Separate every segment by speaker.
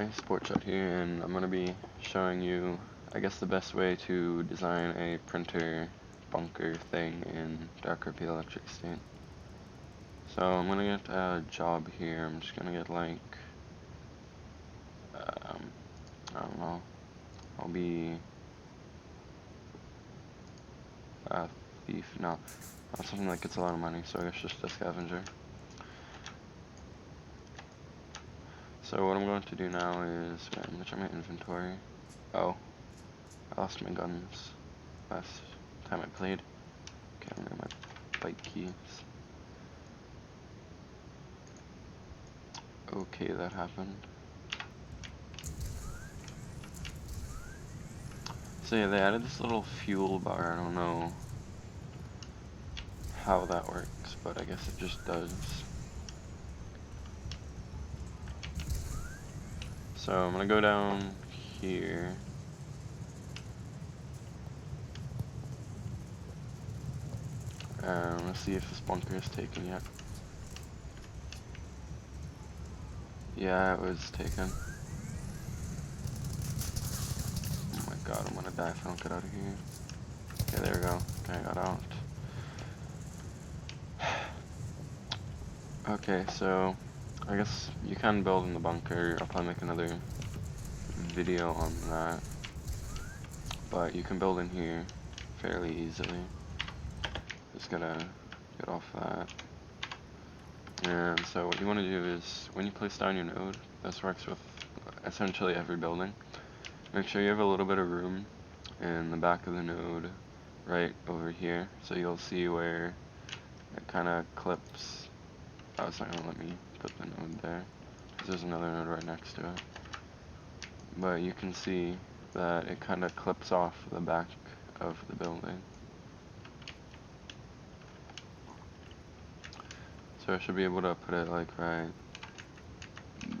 Speaker 1: Hi, Sportshot here, and I'm going to be showing you, I guess, the best way to design a printer bunker thing in DarkRP electricstate. So I'm going to get a job here. I'm just going to get like, I don't know, I'll be a thief, no, not something that gets a lot of money, so I guess just a scavenger. So what I'm going to do now is, I'm going to check my inventory. Oh, I lost my guns last time I played. Okay, I'm gonna get my bike keys. Okay, that happened. So yeah, they added this little fuel bar. I don't know how that works, but I guess it just does. So I'm gonna go down here. Let's see if this bunker is taken yet. Yeah, it was taken. Oh my god, I'm gonna die if I don't get out of here. Okay, there we go. Okay, I got out. Okay, so I guess you can build in the bunker. I'll probably make another video on that. But you can build in here fairly easily. Just gotta get off that. And so what you want to do is, when you place down your node, this works with essentially every building, make sure you have a little bit of room in the back of the node right over here. So you'll see where it kind of clips. Oh, it's not going to let me put the node there, because there's another node right next to it. But you can see that it kind of clips off the back of the building. So I should be able to put it like right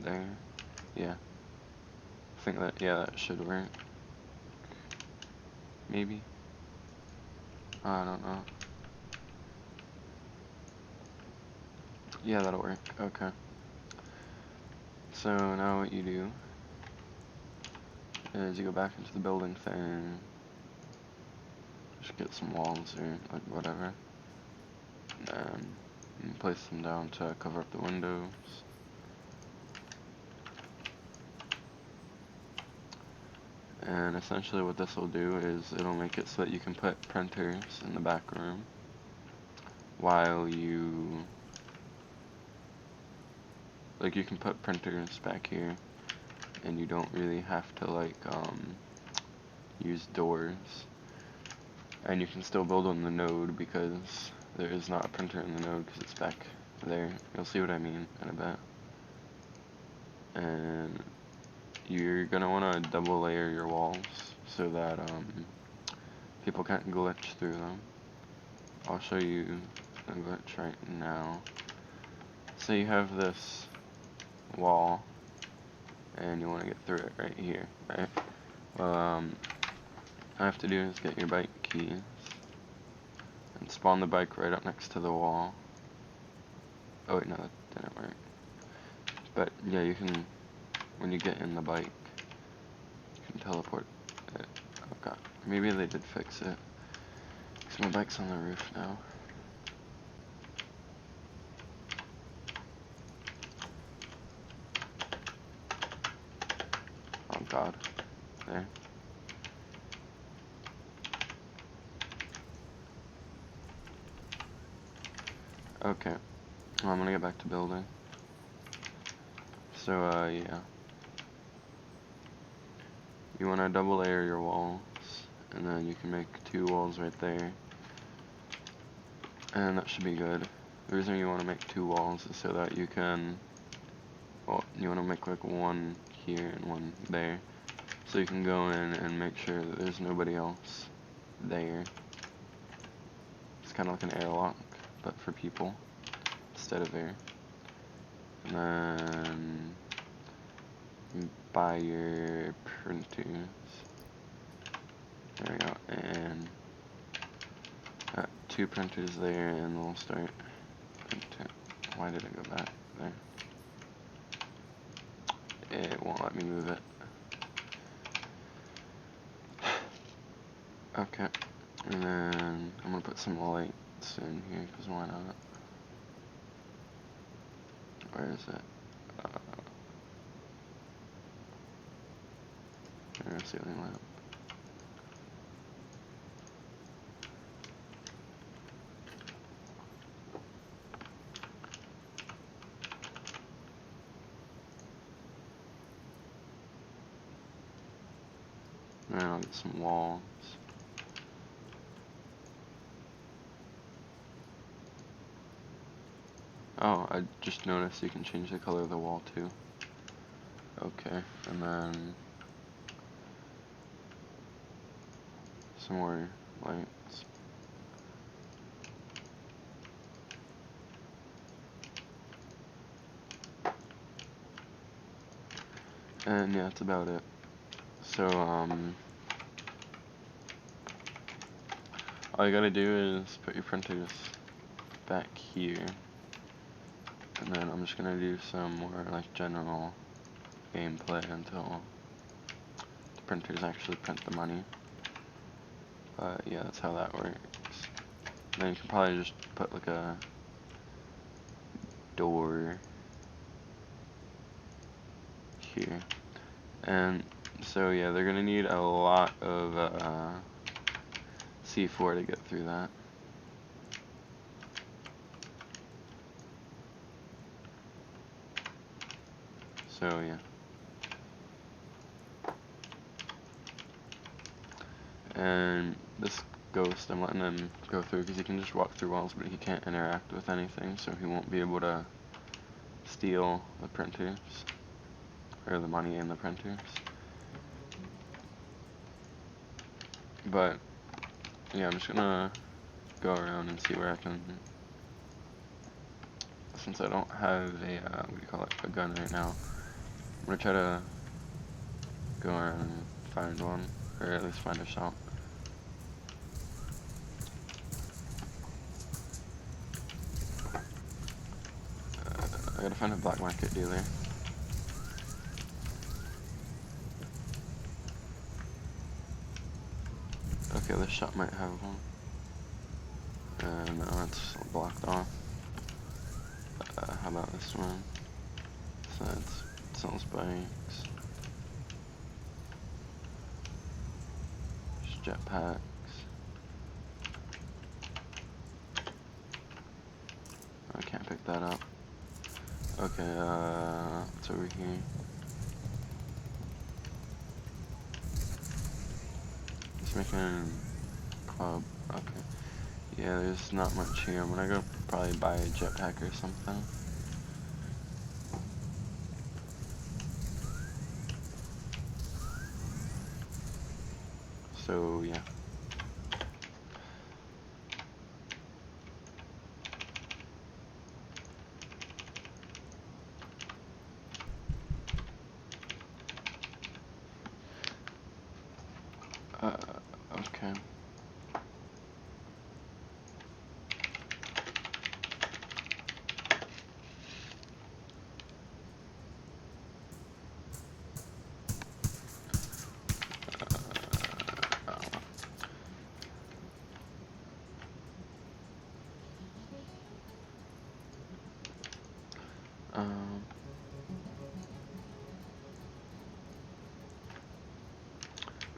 Speaker 1: there. Yeah. I think that, yeah, that should work. Maybe. I don't know. Yeah, that'll work. Okay. So now what you do is you go back into the building thing. Just get some walls or like whatever. And you place them down to cover up the windows. And essentially what this will do is it'll make it so that you can put printers in the back room while you, like, you can put printers back here and you don't really have to like use doors, and you can still build on the node because there is not a printer in the node because it's back there. You'll see what I mean in a bit. And you're gonna want to double layer your walls so that people can't glitch through them. I'll show you a glitch right now. So you have this wall and you want to get through it right here, right? Well, all I have to do is get your bike keys and spawn the bike right up next to the wall. Oh wait, no, that didn't work. But yeah, you can, when you get in the bike, you can teleport it. Oh god, maybe they did fix it, because my bike's on the roof now. Oh god, there. Okay, well, I'm gonna get back to building. So, yeah. You want to double layer your walls, and then you can make 2 walls right there. And that should be good. The reason you want to make 2 walls is so that you can, well, you want to make like one here and one there. So you can go in and make sure that there's nobody else there. It's kind of like an airlock, but for people instead of air. And then buy your printers. There we go. And got 2 printers there, and we'll start printing. Why did it go back there? It won't let me move it. Okay, and then I'm gonna put some lights in here, because why not? Where is it? There's a ceiling lamp. And I'll get some walls. Oh, I just noticed you can change the color of the wall too. Okay, and then some more lights. And yeah, that's about it. So, all you gotta do is put your printers back here. And then I'm just gonna do some more like general gameplay until the printers actually print the money. But yeah, that's how that works. Then you can probably just put like a door here. And so yeah, they're gonna need a lot of C4 to get through that. So yeah. And this ghost, I'm letting him go through because he can just walk through walls, but he can't interact with anything, so he won't be able to steal the printers, or the money in the printers. But yeah, I'm just gonna go around and see where I can, since I don't have a, what do you call it, a gun right now, I'm gonna try to go around and find one, or at least find a shop. I gotta find a black market dealer. Okay, this shop might have one. No, it's blocked off. How about this one? So it sells bikes, jetpacks. I can't pick that up. Okay, it's over here. It's making club. Okay. Yeah, there's not much here. I'm gonna go probably buy a jetpack or something. So yeah. Okay.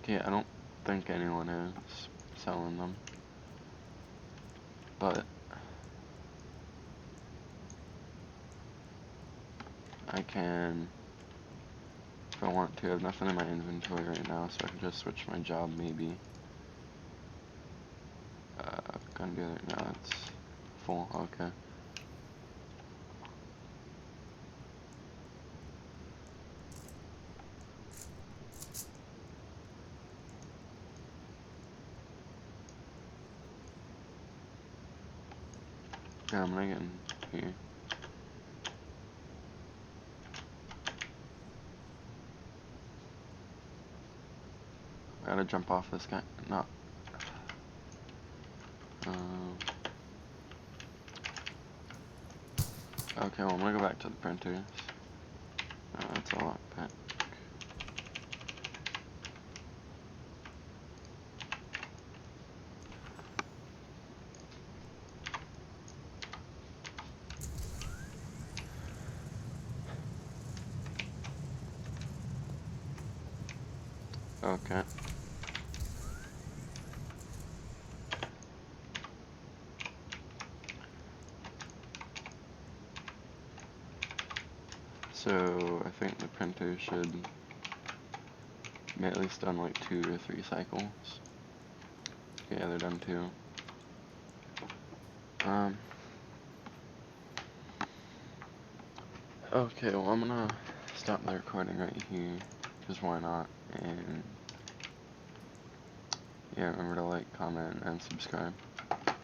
Speaker 1: Okay, I don't think anyone is selling them, but I can, if I want to. I have nothing in my inventory right now, so I can just switch my job maybe. Gun dealer, no, it's full. Okay. Yeah, I'm gonna get in here. I gotta jump off this guy. No. Okay, well, I'm gonna go back to the printers. That's a lot back. Okay. So I think the printer should be at least done like 2 or 3 cycles. Yeah, they're done too. Okay, well I'm gonna stop the recording right here, because why not, and yeah, remember to like, comment, and subscribe.